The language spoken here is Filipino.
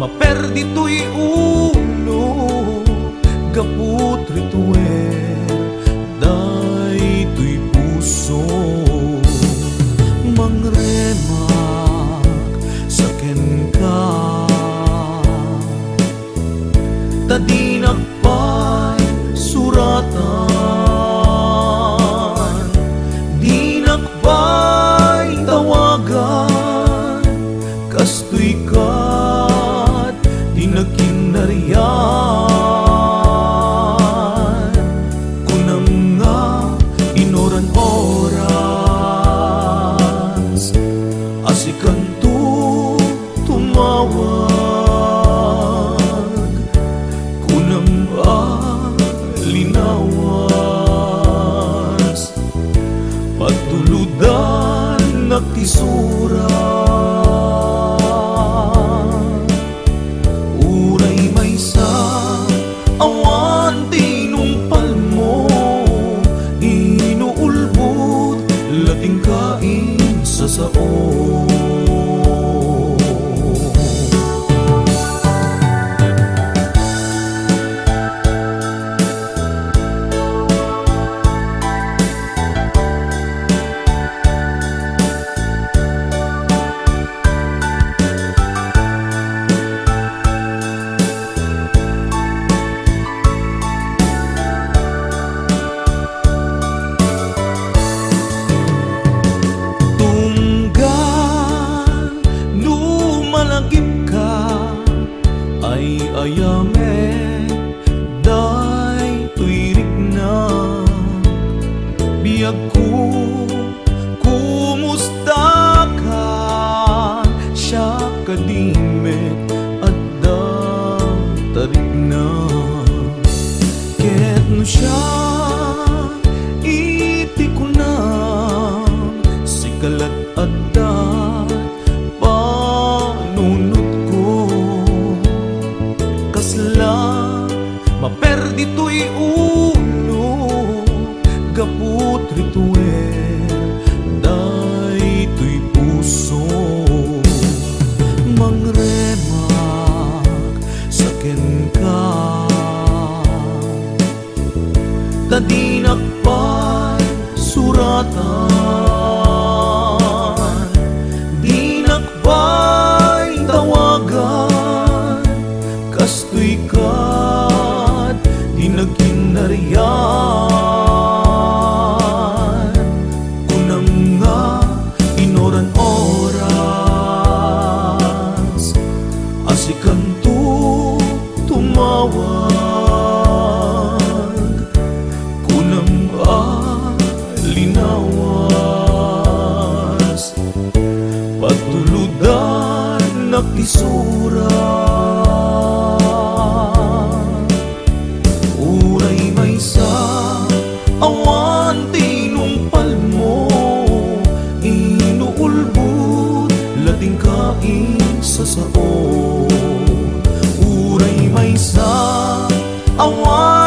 maperdi to'y ulo, gaput rituer, day to'y puso. Mangremak sa ken ka, tadinagpay suratan, dinakpay tawagan, kastoy kat dinagkinarian. Kunam nga inoran oras, asikan to tumawag, kunam linawas, patuludan naktisura. Uray maysa awan tinumpal mo, inuulbot lating kain sa sao. Ay ayame, day tuirik na, biyag ko, kumusta ka, siya kadimet at da tarik na. Ket no siya, iti ko na, sikalat at da, maperdi to'y ulo, gaput rituer, day to'y puso. Mangremak sa ken ka, tadinakpay suratan, dinakpay tawagan, kastoy ka dinagkinarian. Kunam nga inoran oras, asikan to tumawag, kunam linawas, patuludan naktisura. Awan tinumpal mo, inuulbot lating kain sa sao. Uray maysa awan